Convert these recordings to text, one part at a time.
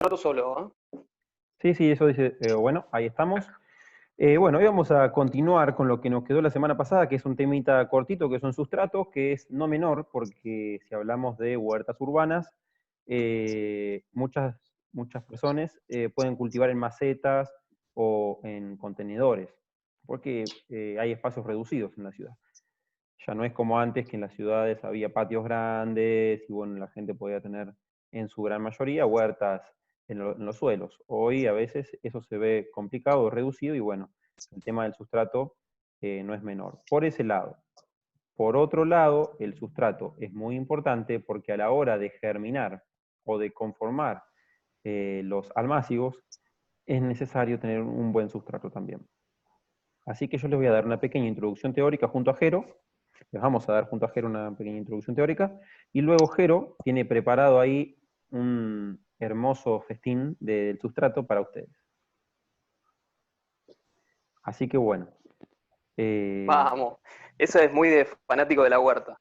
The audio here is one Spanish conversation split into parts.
Rato solo, ¿eh? Sí, sí, eso dice, bueno, ahí estamos. Bueno, hoy vamos a continuar con lo que nos quedó la semana pasada, que es un temita cortito, que son sustratos, que es no menor, porque si hablamos de huertas urbanas, muchas personas pueden cultivar en macetas o en contenedores, porque hay espacios reducidos en la ciudad. Ya no es como antes, que en las ciudades había patios grandes y bueno, la gente podía tener en su gran mayoría huertas en los suelos. Hoy a veces eso se ve complicado, reducido y bueno, el tema del sustrato no es menor. Por ese lado. Por otro lado, el sustrato es muy importante porque a la hora de germinar o de conformar los almácigos, es necesario tener un buen sustrato también. Así que yo les voy a dar una pequeña introducción teórica junto a Jero. Les vamos a dar junto a Jero una pequeña introducción teórica. Y luego Jero tiene preparado ahí un hermoso festín del sustrato para ustedes. Así que bueno. Vamos, eso es muy de fanático de la huerta.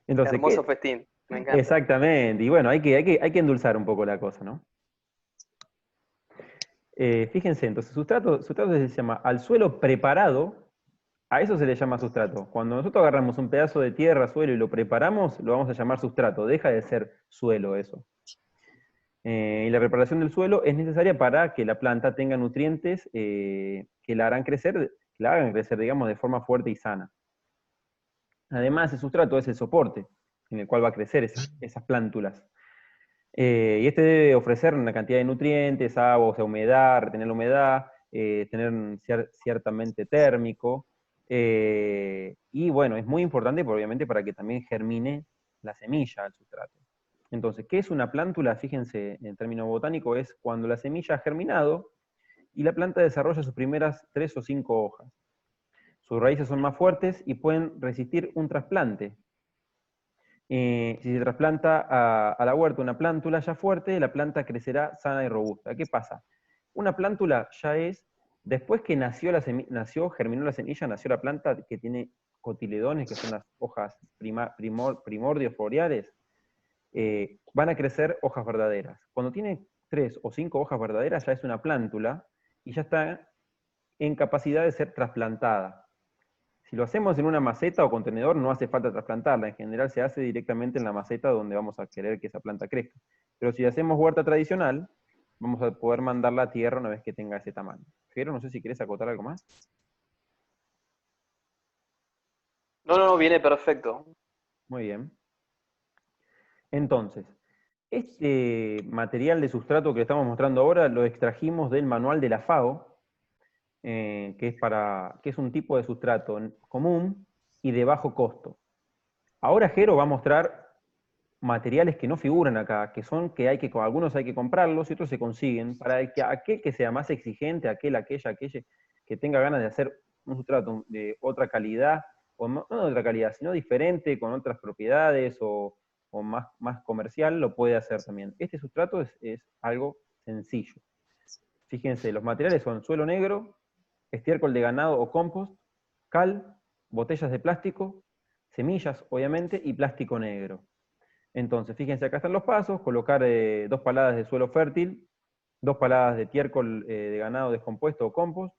Entonces, Hermoso ¿qué? festín, me encanta. Exactamente. Y bueno, hay que endulzar un poco la cosa, ¿no? Fíjense, entonces, sustrato se llama al suelo preparado. A eso se le llama sustrato. Cuando nosotros agarramos un pedazo de tierra, suelo y lo preparamos, lo vamos a llamar sustrato. Deja de ser suelo eso. Y la preparación del suelo es necesaria para que la planta tenga nutrientes que la hagan crecer, digamos, de forma fuerte y sana. Además, el sustrato es el soporte en el cual va a crecer esas plántulas. Y este debe ofrecer una cantidad de nutrientes, agua, o sea, humedad, retener la humedad, tener ciertamente térmico. Y bueno, es muy importante, obviamente, para que también germine la semilla al sustrato. Entonces, ¿qué es una plántula? Fíjense, en término botánico, es cuando la semilla ha germinado y la planta desarrolla sus primeras 3 o 5 hojas. Sus raíces son más fuertes y pueden resistir un trasplante. Si se trasplanta a la huerta una plántula ya fuerte, la planta crecerá sana y robusta. ¿Qué pasa? Una plántula ya es, después que germinó la semilla, nació la planta que tiene cotiledones, que son las hojas primordios foliares, van a crecer hojas verdaderas. Cuando tiene 3 o 5 hojas verdaderas, ya es una plántula y ya está en capacidad de ser trasplantada. Si lo hacemos en una maceta o contenedor, no hace falta trasplantarla. En general se hace directamente en la maceta donde vamos a querer que esa planta crezca. Pero si hacemos huerta tradicional, vamos a poder mandarla a tierra una vez que tenga ese tamaño. Pero no sé si querés acotar algo más. No, no, no, viene perfecto. Muy bien. Entonces, este material de sustrato que estamos mostrando ahora lo extrajimos del manual de la FAO, que es un tipo de sustrato común y de bajo costo. Ahora Jero va a mostrar materiales que no figuran acá, que son algunos hay que comprarlos y otros se consiguen, para que aquel que sea más exigente, aquella que tenga ganas de hacer un sustrato de otra calidad, o no de otra calidad, sino diferente, con otras propiedades o más comercial, lo puede hacer también. Este sustrato es algo sencillo. Fíjense, los materiales son suelo negro, estiércol de ganado o compost, cal, botellas de plástico, semillas, obviamente, y plástico negro. Entonces, fíjense, acá están los pasos: colocar 2 paladas de suelo fértil, 2 paladas de estiércol de ganado descompuesto o compost,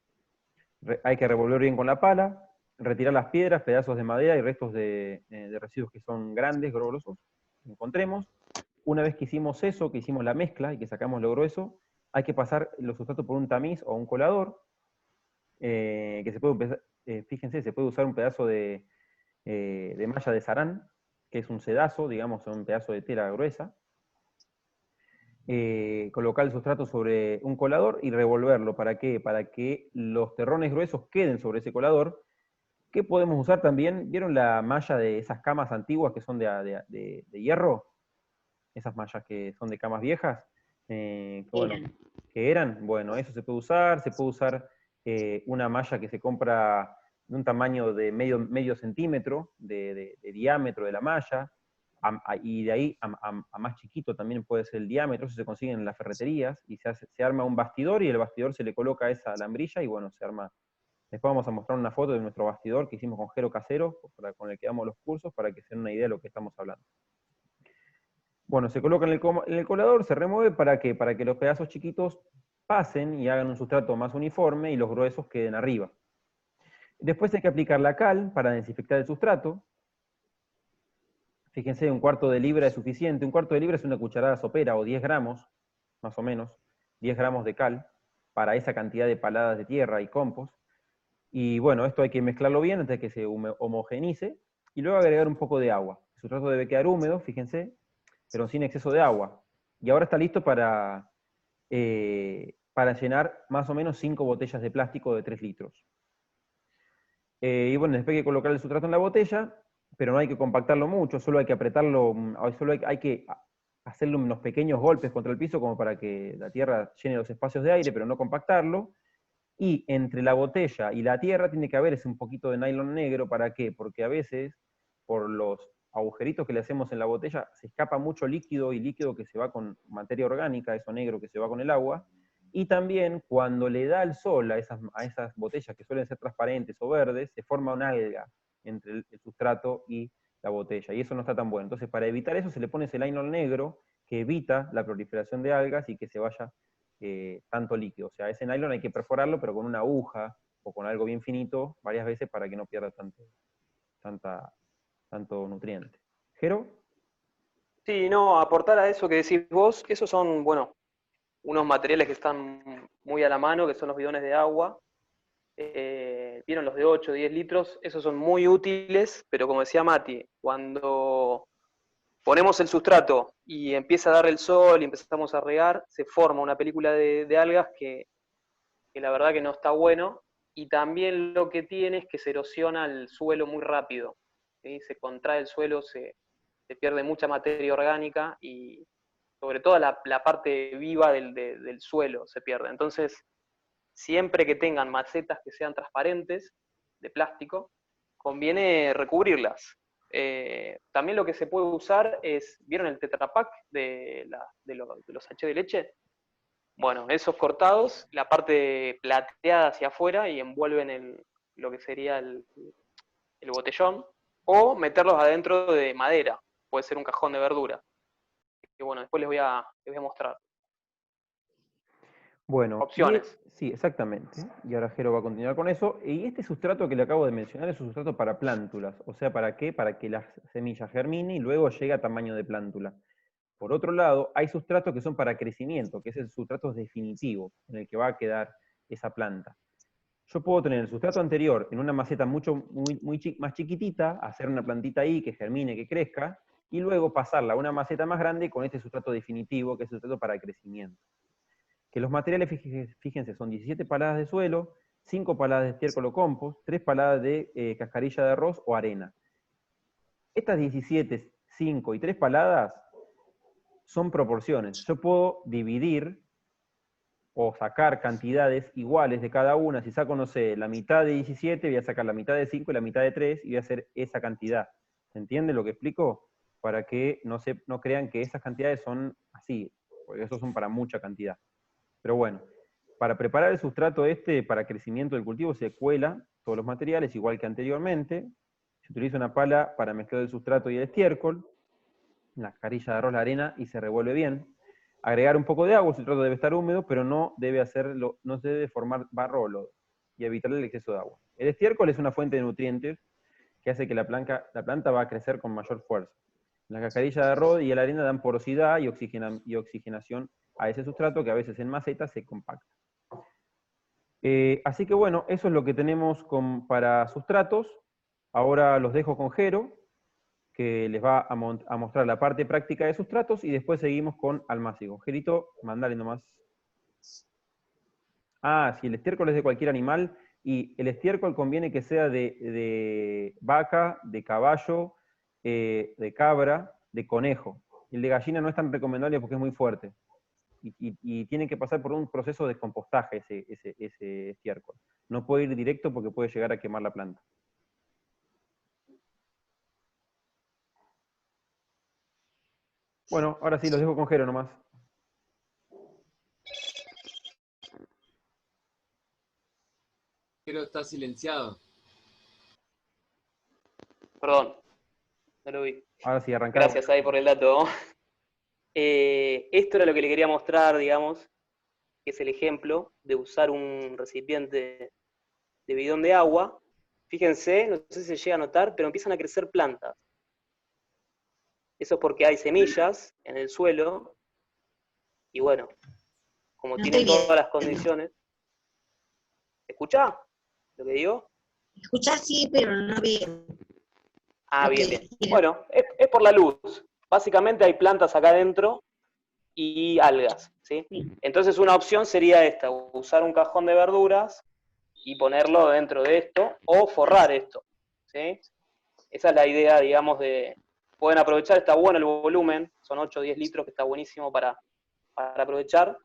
hay que revolver bien con la pala, retirar las piedras, pedazos de madera y restos de residuos que son grandes, grosos, que encontremos. Una vez que hicimos eso, que hicimos la mezcla y que sacamos lo grueso, hay que pasar los sustratos por un tamiz o un colador, que se puede, fíjense, se puede usar un pedazo de malla de sarán, que es un sedazo, digamos, un pedazo de tela gruesa. Colocar el sustrato sobre un colador y revolverlo. ¿Para qué? Para que los terrones gruesos queden sobre ese colador. ¿Qué podemos usar también? ¿Vieron la malla de esas camas antiguas que son de hierro? Esas mallas que son de camas viejas. Bueno, que eran, bueno, eso se puede usar una malla que se compra de un tamaño de medio centímetro de diámetro de la malla, y de ahí a más chiquito también puede ser el diámetro. Eso se consigue en las ferreterías, y se arma un bastidor, y el bastidor se le coloca esa alambrilla, y bueno, se arma. Después vamos a mostrar una foto de nuestro bastidor que hicimos con Jero casero, con el que damos los cursos, para que se den una idea de lo que estamos hablando. Bueno, se coloca en el colador, se remueve, ¿para qué? Para que los pedazos chiquitos pasen y hagan un sustrato más uniforme y los gruesos queden arriba. Después hay que aplicar la cal para desinfectar el sustrato. Fíjense, un cuarto de libra es suficiente. Un cuarto de libra es una cucharada sopera, o 10 gramos, más o menos, 10 gramos de cal, para esa cantidad de paladas de tierra y compost. Y bueno, esto hay que mezclarlo bien antes de que se homogenice, y luego agregar un poco de agua. El sustrato debe quedar húmedo, fíjense, pero sin exceso de agua. Y ahora está listo para llenar más o menos 5 botellas de plástico de 3 litros. Y bueno, después hay que colocar el sustrato en la botella, pero no hay que compactarlo mucho, solo hay que apretarlo, solo hay que hacerle unos pequeños golpes contra el piso como para que la tierra llene los espacios de aire, pero no compactarlo. Y entre la botella y la tierra tiene que haber ese un poquito de nylon negro. ¿Para qué? Porque a veces, por los agujeritos que le hacemos en la botella, se escapa mucho líquido, y líquido que se va con materia orgánica, eso negro que se va con el agua. Y también cuando le da el sol a esas botellas que suelen ser transparentes o verdes, se forma una alga entre el sustrato y la botella, y eso no está tan bueno. Entonces, para evitar eso, se le pone ese nylon negro que evita la proliferación de algas y que se vaya tanto líquido. O sea, ese nylon hay que perforarlo, pero con una aguja o con algo bien finito varias veces para que no pierda tanto nutriente. ¿Jero? Sí, no, aportar a eso que decís vos, esos son, bueno, unos materiales que están muy a la mano, que son los bidones de agua. Vieron los de 8, 10 litros, esos son muy útiles, pero como decía Mati, cuando ponemos el sustrato y empieza a dar el sol y empezamos a regar, se forma una película de algas que la verdad que no está bueno, y también lo que tiene es que se erosiona el suelo muy rápido, ¿sí? Se contrae el suelo, se pierde mucha materia orgánica y sobre todo la parte viva del suelo se pierde. Entonces, siempre que tengan macetas que sean transparentes, de plástico, conviene recubrirlas. También lo que se puede usar es, ¿vieron el Tetra Pak de los sachets de leche? Bueno, esos cortados, la parte plateada hacia afuera y envuelven lo que sería el botellón, o meterlos adentro de madera, puede ser un cajón de verdura. Que bueno, después les voy a mostrar. Bueno, Opciones. sí, exactamente. Y ahora Jero va a continuar con eso. Y este sustrato que le acabo de mencionar es un sustrato para plántulas. O sea, ¿para qué? Para que la semilla germine y luego llegue a tamaño de plántula. Por otro lado, hay sustratos que son para crecimiento, que es el sustrato definitivo en el que va a quedar esa planta. Yo puedo tener el sustrato anterior en una maceta más chiquitita, hacer una plantita ahí que germine, que crezca, y luego pasarla a una maceta más grande con este sustrato definitivo, que es el sustrato para crecimiento. Que los materiales, fíjense, son 17 paladas de suelo, 5 paladas de estiércol o compost, 3 paladas de cascarilla de arroz o arena. Estas 17, 5 y 3 paladas son proporciones. Yo puedo dividir o sacar cantidades iguales de cada una. Si saco, no sé, la mitad de 17, voy a sacar la mitad de 5 y la mitad de 3 y voy a hacer esa cantidad. ¿Se entiende lo que explico? Para que no crean que esas cantidades son así, porque esos son para mucha cantidad. Pero bueno, para preparar el sustrato para crecimiento del cultivo se cuela todos los materiales, igual que anteriormente. Se utiliza una pala para mezclar el sustrato y el estiércol, la carilla de arroz, la arena, y se revuelve bien. Agregar un poco de agua, el sustrato debe estar húmedo, pero no se debe formar barro o lodo, y evitar el exceso de agua. El estiércol es una fuente de nutrientes que hace que la planta va a crecer con mayor fuerza. La cascarilla de arroz y la arena dan porosidad y oxigenación a ese sustrato, que a veces en maceta se compacta. Así que bueno, eso es lo que tenemos para sustratos. Ahora los dejo con Jero, que les va a mostrar la parte práctica de sustratos, y después seguimos con almácigo. Jerito, mandale nomás. Ah, sí, el estiércol es de cualquier animal, y el estiércol conviene que sea de vaca, de caballo, de cabra, de conejo. El de gallina no es tan recomendable porque es muy fuerte. Y tiene que pasar por un proceso de compostaje ese estiércol. No puede ir directo porque puede llegar a quemar la planta. Bueno, ahora sí, los dejo con Jero nomás. Pero está silenciado. Perdón, no lo vi. Ahora sí, arrancamos. Gracias ahí por el dato. Esto era lo que le quería mostrar, digamos, que es el ejemplo de usar un recipiente de bidón de agua. Fíjense, no sé si se llega a notar, pero empiezan a crecer plantas. Eso es porque hay semillas en el suelo, y bueno, como No tienen estoy todas las viendo. condiciones. ¿Se escucha lo que digo? Escuchar sí, pero no veo. Ah, Ok, bien, bien. quiero. Bueno, es por la luz. Básicamente hay plantas acá adentro y algas, ¿sí? Sí. Entonces una opción sería esta, usar un cajón de verduras y ponerlo dentro de esto, o forrar esto, ¿sí? Esa es la idea, digamos, pueden aprovechar, está bueno el volumen, son 8 o 10 litros, que está buenísimo para aprovechar,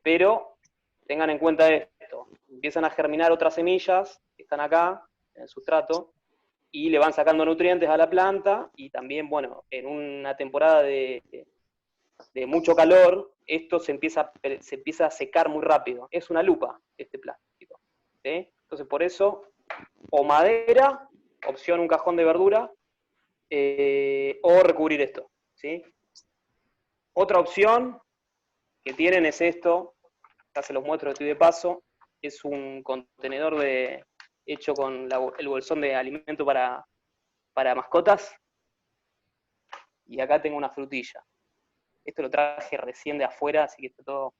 pero tengan en cuenta esto, empiezan a germinar otras semillas que están acá, en el sustrato, y le van sacando nutrientes a la planta, y también, bueno, en una temporada de mucho calor, esto se empieza a secar muy rápido. Es una lupa este plástico, ¿sí? Entonces, por eso, o madera, opción un cajón de verdura, o recubrir esto, ¿sí? Otra opción que tienen es esto, acá se los muestro, estoy de paso, es un contenedor hecho con el bolsón de alimento para mascotas, y acá tengo una frutilla. Esto lo traje recién de afuera, así que está todo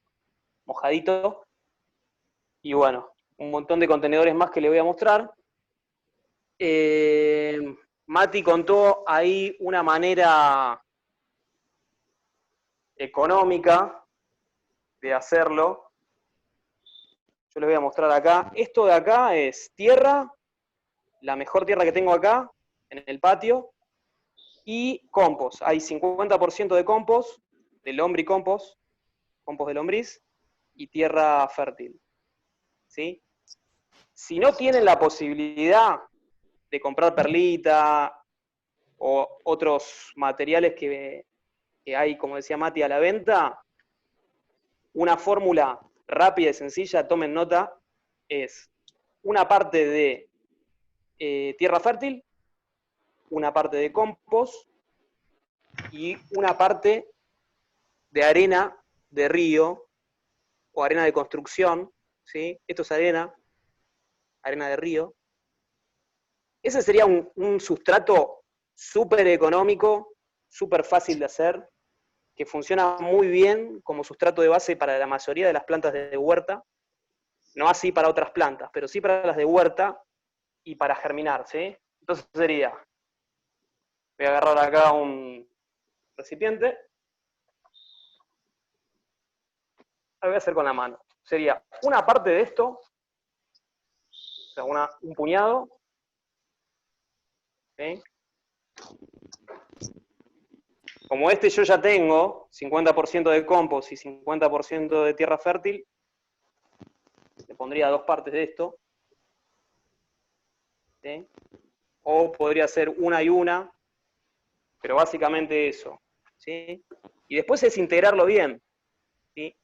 mojadito. Y bueno, un montón de contenedores más que le voy a mostrar. Mati contó ahí una manera económica de hacerlo. Yo les voy a mostrar acá. Esto de acá es tierra, la mejor tierra que tengo acá, en el patio, y compost. Hay 50% de compost, de lombricompost, compost de lombriz, y tierra fértil, ¿sí? Si no tienen la posibilidad de comprar perlita o otros materiales que hay, como decía Mati, a la venta, una fórmula rápida y sencilla, tomen nota, es una parte de tierra fértil, una parte de compost y una parte de arena de río o arena de construcción, ¿sí? Esto es arena de río. Ese sería un sustrato súper económico, súper fácil de hacer, que funciona muy bien como sustrato de base para la mayoría de las plantas de huerta, no así para otras plantas, pero sí para las de huerta y para germinar, ¿sí? Entonces sería, voy a agarrar acá un recipiente, lo voy a hacer con la mano. Sería una parte de esto, o sea, un puñado, ¿sí? Como este yo ya tengo 50% de compost y 50% de tierra fértil, le pondría 2 partes de esto, ¿sí? O podría ser una y una, pero básicamente eso, ¿sí? Y después es integrarlo bien, ¿sí?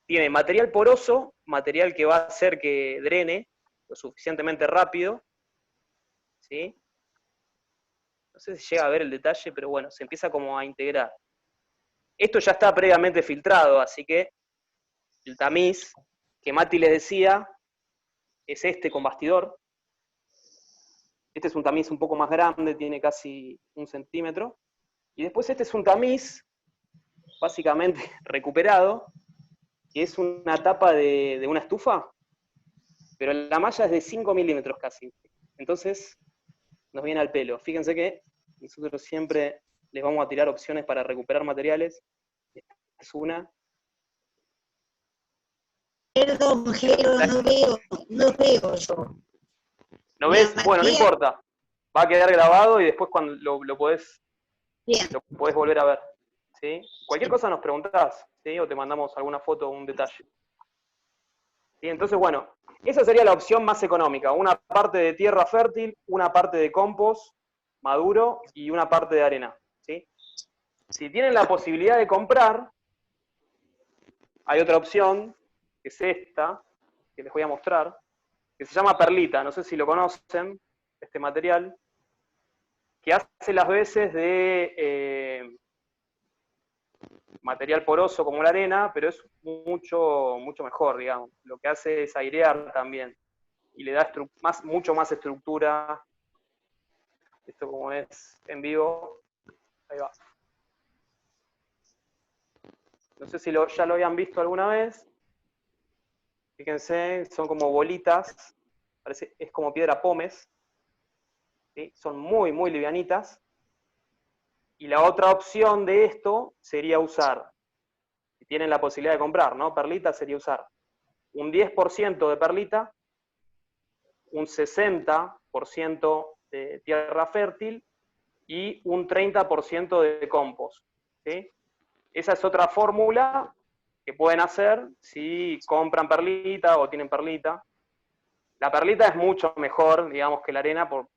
Tiene material poroso, material que va a hacer que drene lo suficientemente rápido, ¿sí? No sé si llega a ver el detalle, pero bueno, se empieza como a integrar. Esto ya está previamente filtrado, así que el tamiz que Mati les decía es este con bastidor. Este es un tamiz un poco más grande, tiene casi 1 centímetro. Y después este es un tamiz, básicamente recuperado, que es una tapa de una estufa, pero la malla es de 5 milímetros casi. Entonces nos viene al pelo. Fíjense que nosotros siempre les vamos a tirar opciones para recuperar materiales. Esta es una. Perdón, Jero, no veo yo. ¿No La ves? Bueno, no magia, importa. Va a quedar grabado y después cuando lo podés bien. volver a ver. ¿Sí? Cualquier cosa nos preguntás, ¿sí? O te mandamos alguna foto o un detalle. ¿Sí? Entonces, bueno, esa sería la opción más económica. Una parte de tierra fértil, una parte de compost maduro y una parte de arena. ¿Sí? Si tienen la posibilidad de comprar, hay otra opción, que es esta, que les voy a mostrar, que se llama perlita. No sé si lo conocen, este material, que hace las veces material poroso como la arena, pero es mucho, mucho mejor, digamos. Lo que hace es airear también, y le da mucho más estructura. Esto como es en vivo, ahí va. No sé si ya lo habían visto alguna vez. Fíjense, son como bolitas, es como piedra pómez, ¿sí? Son muy, muy livianitas. Y la otra opción de esto sería usar, si tienen la posibilidad de comprar, ¿no? Perlita, sería usar un 10% de perlita, un 60% de tierra fértil y un 30% de compost, ¿sí? Esa es otra fórmula que pueden hacer si compran perlita o tienen perlita. La perlita es mucho mejor, digamos, que la arena por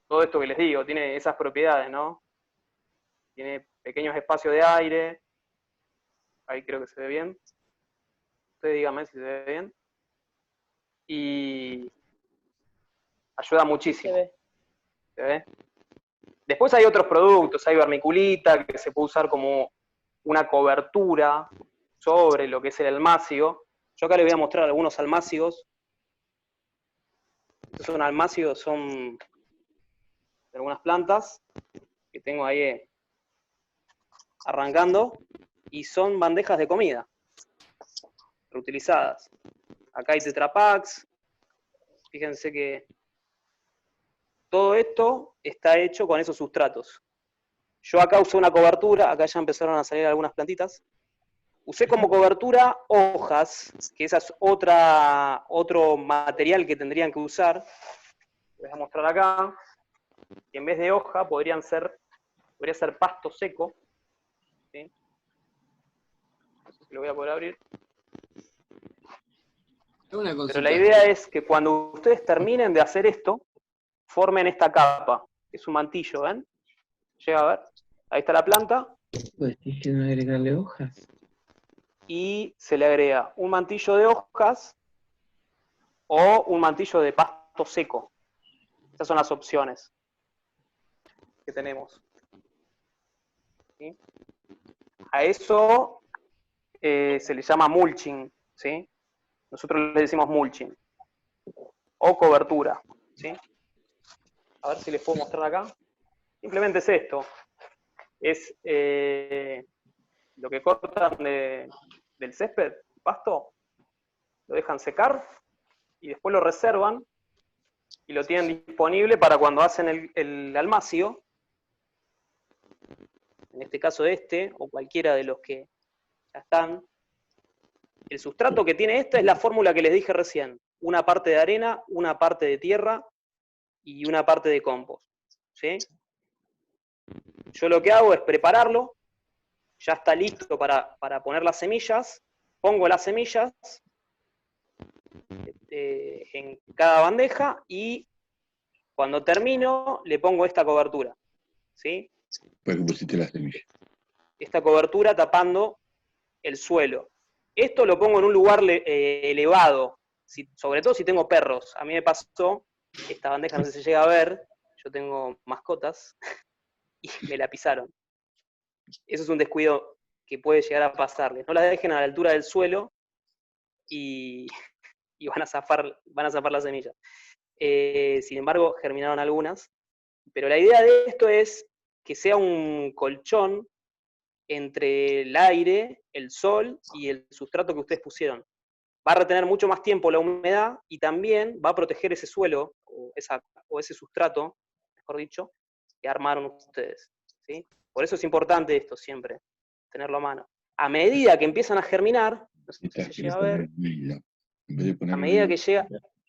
todo esto que les digo, tiene esas propiedades, ¿no? Tiene pequeños espacios de aire, ahí creo que se ve bien. Ustedes díganme si se ve bien. Y ayuda muchísimo. ¿Se ve? Después hay otros productos, hay vermiculita, que se puede usar como una cobertura sobre lo que es el almácigo. Yo acá les voy a mostrar algunos almácigos. Estos son almácigos, son de algunas plantas que tengo ahí arrancando, y son bandejas de comida reutilizadas. Acá hay Tetra Paks. Fíjense que todo esto está hecho con esos sustratos. Yo acá usé una cobertura, acá ya empezaron a salir algunas plantitas. Usé como cobertura hojas, que esa es otro material que tendrían que usar. Les voy a mostrar acá. Que en vez de hoja podría ser pasto seco. ¿Sí? No sé si lo voy a poder abrir. Pero la idea es que cuando ustedes terminen de hacer esto, formen esta capa, que es un mantillo, ¿ven? Llega a ver. Ahí está la planta. Pues dije no agregarle hojas. Y se le agrega un mantillo de hojas o un mantillo de pasto seco. Estas son las opciones que tenemos. ¿Sí? A eso se le llama mulching, ¿sí? Nosotros le decimos mulching. O cobertura, ¿sí? A ver si les puedo mostrar acá. Simplemente es esto. Es lo que cortan del césped, pasto, lo dejan secar y después lo reservan y lo tienen disponible para cuando hacen el almácigo. En este caso o cualquiera de los que ya están. El sustrato que tiene esta es la fórmula que les dije recién. Una parte de arena, una parte de tierra y una parte de compost. ¿Sí? Yo lo que hago es prepararlo, ya está listo para poner las semillas, pongo las semillas en cada bandeja y cuando termino le pongo esta cobertura. ¿Sí? ¿Para qué pusiste la semilla? Esta cobertura tapando el suelo. Esto lo pongo en un lugar elevado, sobre todo si tengo perros. A mí me pasó, esta bandeja no sé si se llega a ver, yo tengo mascotas, y me la pisaron. Eso es un descuido que puede llegar a pasarles. No la dejen a la altura del suelo y van a zafar las semillas. Sin embargo, germinaron algunas. Pero la idea de esto es que sea un colchón entre el aire, el sol y el sustrato que ustedes pusieron. Va a retener mucho más tiempo la humedad y también va a proteger ese suelo, o ese sustrato, mejor dicho, que armaron ustedes. ¿Sí? Por eso es importante esto siempre, tenerlo a mano. A medida que empiezan a germinar, no sé si se llega a ver, a medida que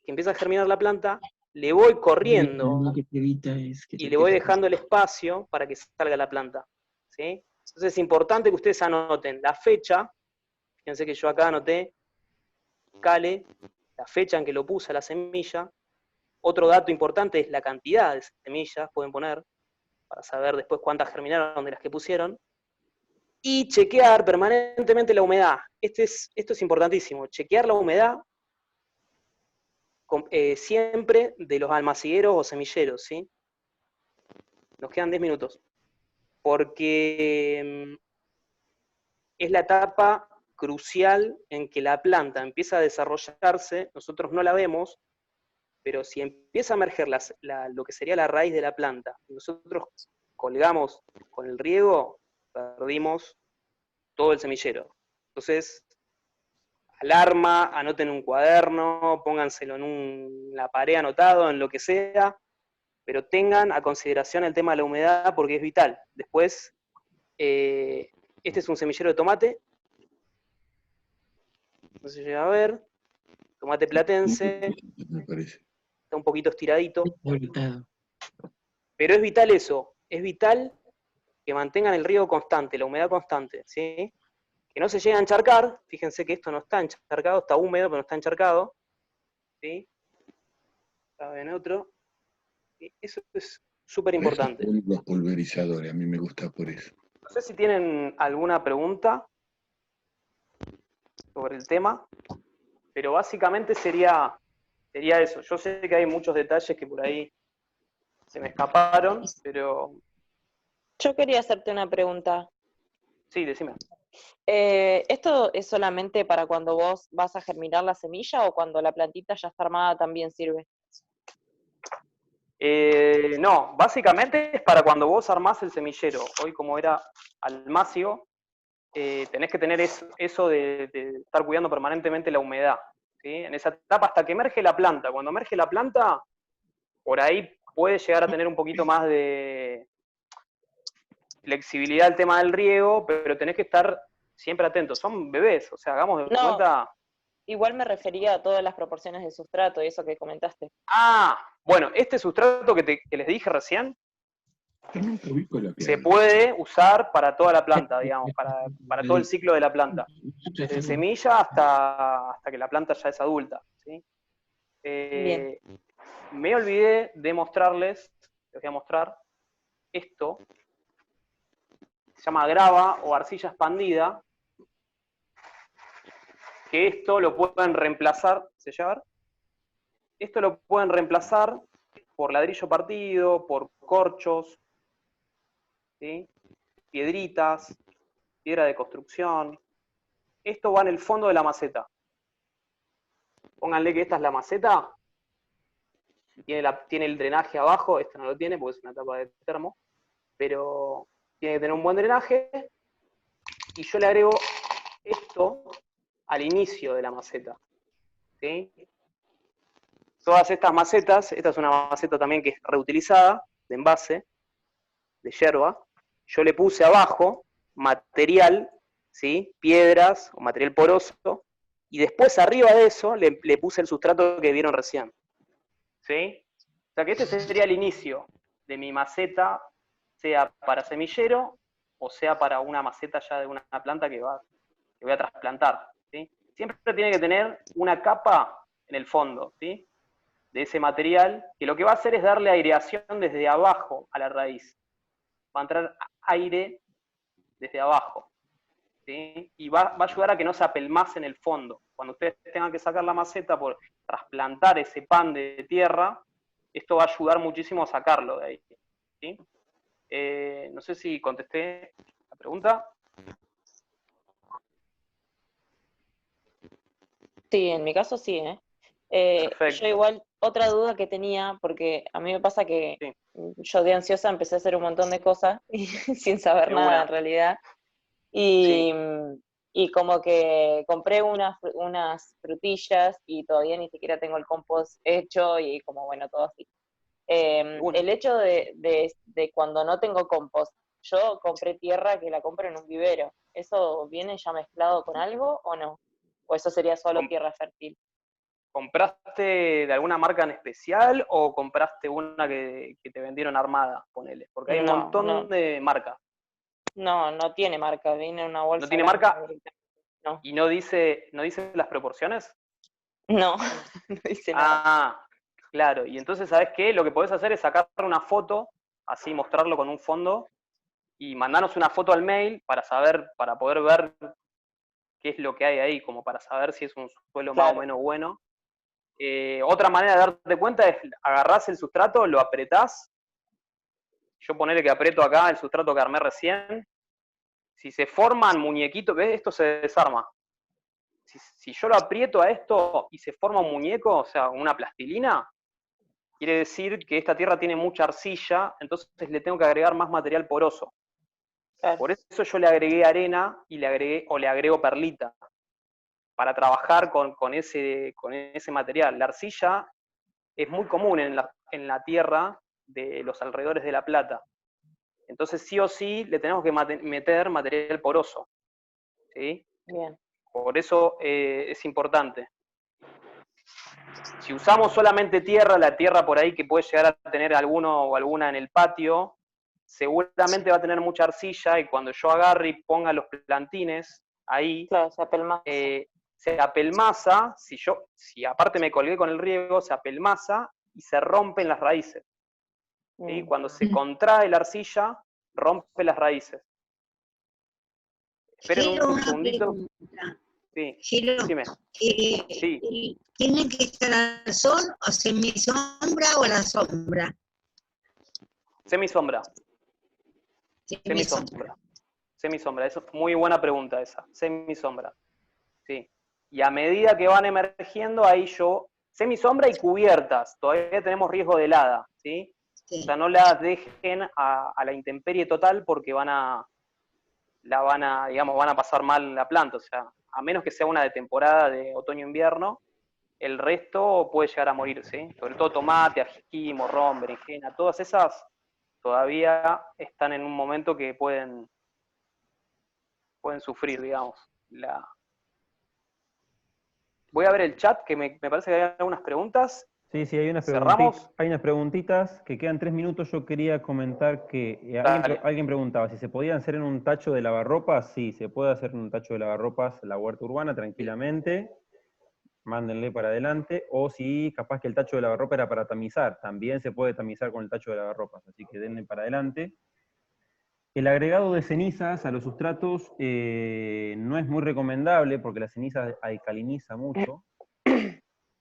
empieza a germinar la planta, le voy corriendo Lo que te evita es que y te le voy quedes- dejando el espacio para que salga la planta. ¿Sí? Entonces es importante que ustedes anoten la fecha. Fíjense que yo acá anoté Cale, la fecha en que lo puse a la semilla. Otro dato importante es la cantidad de semillas, pueden poner, para saber después cuántas germinaron de las que pusieron. Y chequear permanentemente la humedad. Esto es importantísimo, chequear la humedad siempre de los almacigueros o semilleros, ¿sí? Nos quedan 10 minutos. Porque es la etapa crucial en que la planta empieza a desarrollarse, nosotros no la vemos, pero si empieza a emerger lo que sería la raíz de la planta, y nosotros colgamos con el riego, perdimos todo el semillero. Entonces, alarma, anoten en un cuaderno, pónganselo en la pared anotado, en lo que sea, pero tengan a consideración el tema de la humedad porque es vital. Después, este es un semillero de tomate, no se llega a ver, tomate platense, Me parece. está un poquito estiradito, Voltado. pero es vital eso, es vital que mantengan el riego constante, la humedad constante, ¿sí? Que no se llegue a encharcar, fíjense que esto no está encharcado, está húmedo, pero no está encharcado, ¿sí? Está de neutro, y eso es súper importante. Los pulverizadores, a mí me gusta por eso. No sé si tienen alguna pregunta sobre el tema, pero básicamente sería eso. Yo sé que hay muchos detalles que por ahí se me escaparon, pero Yo quería hacerte una pregunta. sí, decime. ¿Esto es solamente para cuando vos vas a germinar la semilla o cuando la plantita ya está armada también sirve? No, básicamente es para cuando vos armás el semillero. Hoy como era almácigo, tenés que tener eso de estar cuidando permanentemente la humedad, ¿sí? En esa etapa hasta que emerge la planta. Cuando emerge la planta, por ahí puede llegar a tener un poquito más de flexibilidad el tema del riego, pero tenés que estar siempre atentos. Son bebés, o sea, hagamos de No. cuenta. Igual me refería a todas las proporciones de sustrato y eso que comentaste. Bueno, este sustrato que les dije recién, Yo nunca ubico la se piedra. puede usar para toda la planta, digamos, para todo el ciclo de la planta. Desde semilla hasta que la planta ya es adulta, ¿sí? Bien. Me olvidé de mostrarles, les voy a mostrar esto, se llama grava o arcilla expandida, que esto lo pueden reemplazar, ¿se llama? Esto lo pueden reemplazar por ladrillo partido, por corchos, ¿sí? Piedritas, piedra de construcción. Esto va en el fondo de la maceta. Pónganle que esta es la maceta, tiene el drenaje abajo, esta no lo tiene porque es una tapa de termo, pero tiene que tener un buen drenaje, y yo le agrego esto al inicio de la maceta, ¿sí? Todas estas macetas, esta es una maceta también que es reutilizada, de envase, de yerba, yo le puse abajo material, ¿sí? Piedras o material poroso, y después arriba de eso le puse el sustrato que vieron recién, ¿sí? O sea que este sería el inicio de mi maceta, sea para semillero o sea para una maceta ya de una planta que voy a trasplantar, ¿sí? Siempre tiene que tener una capa en el fondo, ¿sí? De ese material, que lo que va a hacer es darle aireación desde abajo a la raíz. Va a entrar aire desde abajo, ¿sí? Y va a ayudar a que no se apelmace en el fondo. Cuando ustedes tengan que sacar la maceta por trasplantar ese pan de tierra, esto va a ayudar muchísimo a sacarlo de ahí, ¿sí? No sé si contesté la pregunta. Sí, en mi caso sí, ¿eh? Perfecto. Yo igual, otra duda que tenía, porque a mí me pasa que Sí. yo de ansiosa empecé a hacer un montón de cosas sin saber De nada una. en realidad. Sí. Y como que compré unas frutillas y todavía ni siquiera tengo el compost hecho y como bueno, todo así. una. El hecho de cuando no tengo compost, yo compré tierra que la compro en un vivero, ¿eso viene ya mezclado con algo o no? ¿O eso sería solo tierra fértil? ¿Compraste de alguna marca en especial o compraste una que te vendieron armada, ponele? Porque hay un montón de marcas. No tiene marca, viene en una bolsa. ¿No tiene marca? No. ¿Y no dice las proporciones? No, no dice nada. Claro. Y entonces, ¿sabes qué? Lo que podés hacer es sacar una foto, así mostrarlo con un fondo, y mandarnos una foto al mail para poder ver qué es lo que hay ahí, como para saber si es un suelo más o menos bueno. Otra manera de darte cuenta es agarrás el sustrato, lo apretás. Yo ponele que aprieto acá el sustrato que armé recién. Si se forman muñequitos, ¿ves? Esto se desarma. Si yo lo aprieto a esto y se forma un muñeco, o sea, una plastilina, quiere decir que esta tierra tiene mucha arcilla, entonces le tengo que agregar más material poroso. Claro. Por eso yo le agregué arena y le agrego perlita, para trabajar con ese material. La arcilla es muy común en la tierra de los alrededores de La Plata. Entonces sí o sí le tenemos que meter material poroso. ¿Sí? Bien. Por eso es importante. Si usamos solamente tierra, la tierra por ahí que puede llegar a tener alguno o alguna en el patio, seguramente va a tener mucha arcilla y cuando yo agarre y ponga los plantines ahí, Claro, se apelmaza. se apelmaza, si aparte me colgué con el riego, se apelmaza y se rompen las raíces. ¿Sí? Cuando se contrae la arcilla, rompe las raíces. Esperen Quiero un una segundito. pregunta. Sí, Giro, decime. Sí. ¿tiene que estar al sol o semisombra o a la sombra? Semisombra. Semisombra. Semisombra, eso es muy buena pregunta esa. Semisombra. Sí. Y a medida que van emergiendo, ahí semisombra y cubiertas, todavía tenemos riesgo de helada, ¿sí? Sí. O sea, no las dejen a la intemperie total porque van a pasar mal la planta. O sea, a menos que sea una de temporada de otoño-invierno, el resto puede llegar a morir, ¿sí? Sobre todo tomate, ají, morrón, berenjena, todas esas todavía están en un momento que pueden sufrir, digamos. Voy a ver el chat, que me parece que hay algunas preguntas. Sí, hay unas ¿Cerramos? hay unas preguntitas que quedan 3 minutos. Yo quería comentar que Dale. alguien preguntaba si se podían hacer en un tacho de lavarropas. Sí, se puede hacer en un tacho de lavarropas la huerta urbana tranquilamente. Mándenle para adelante. O si capaz que el tacho de lavarropa era para tamizar, también se puede tamizar con el tacho de lavarropas. Así que denle para adelante. El agregado de cenizas a los sustratos no es muy recomendable porque la ceniza alcaliniza mucho.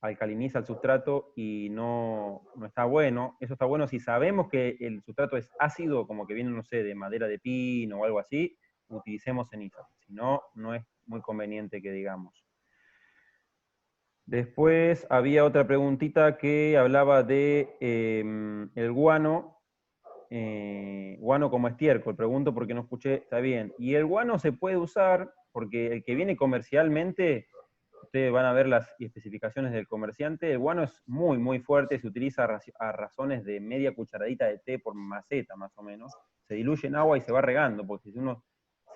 Alcaliniza el sustrato y no está bueno. Eso está bueno si sabemos que el sustrato es ácido, como que viene, no sé, de madera de pino o algo así, utilicemos ceniza. Si no, no es muy conveniente que digamos. Después había otra preguntita que hablaba de el guano. Guano como estiércol, pregunto porque no escuché, está bien. Y el guano se puede usar porque el que viene comercialmente, ustedes van a ver las especificaciones del comerciante, el guano es muy, muy fuerte, se utiliza a razones de media cucharadita de té por maceta, más o menos. Se diluye en agua y se va regando, porque si uno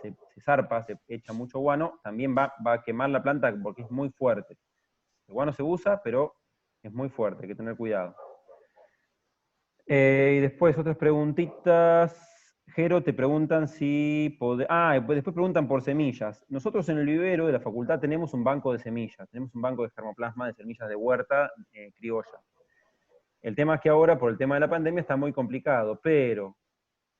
se zarpa, se echa mucho guano, también va a quemar la planta porque es muy fuerte. El guano se usa, pero es muy fuerte, hay que tener cuidado. Y después otras preguntitas. Jero, te preguntan si después preguntan por semillas. Nosotros en el vivero de la facultad tenemos un banco de semillas, tenemos un banco de germoplasma de semillas de huerta criolla. El tema es que ahora, por el tema de la pandemia, está muy complicado, pero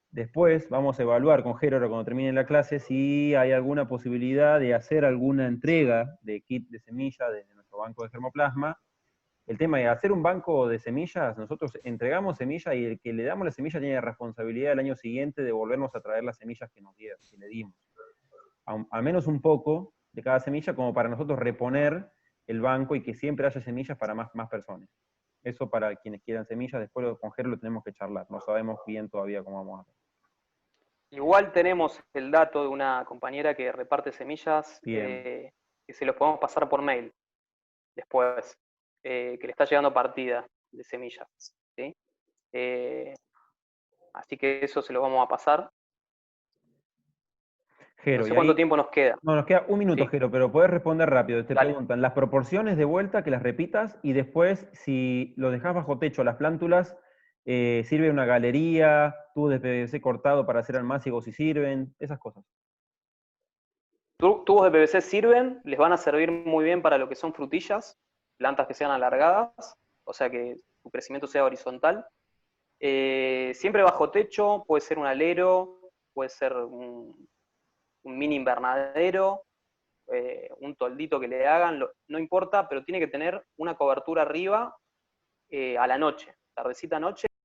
después vamos a evaluar con Jero, ahora cuando termine la clase, si hay alguna posibilidad de hacer alguna entrega de kit de semillas desde nuestro banco de germoplasma. El tema de hacer un banco de semillas, nosotros entregamos semillas y el que le damos la semilla tiene la responsabilidad el año siguiente de volvernos a traer las semillas que nos dieron, que le dimos. Al menos un poco de cada semilla como para nosotros reponer el banco y que siempre haya semillas para más personas. Eso para quienes quieran semillas, después con Jero lo tenemos que charlar, no sabemos bien todavía cómo vamos a hacer. Igual tenemos el dato de una compañera que reparte semillas, Bien. que se los podemos pasar por mail después. Que le está llegando partida de semillas, ¿sí? Así que eso se lo vamos a pasar. Jero, no sé cuánto tiempo nos queda. No, nos queda un minuto, ¿Sí? Jero, pero podés responder rápido. Te Dale. preguntan las proporciones de vuelta, que las repitas, y después, si lo dejás bajo techo las plántulas, ¿sirve una galería, tubos de PVC cortado para hacer almácigos si sirven? Esas cosas. Tubos de PVC sirven, les van a servir muy bien para lo que son frutillas, plantas que sean alargadas, o sea que su crecimiento sea horizontal. Siempre bajo techo, puede ser un alero, puede ser un mini invernadero, un toldito que le hagan, no importa, pero tiene que tener una cobertura arriba a la noche, tardecita noche,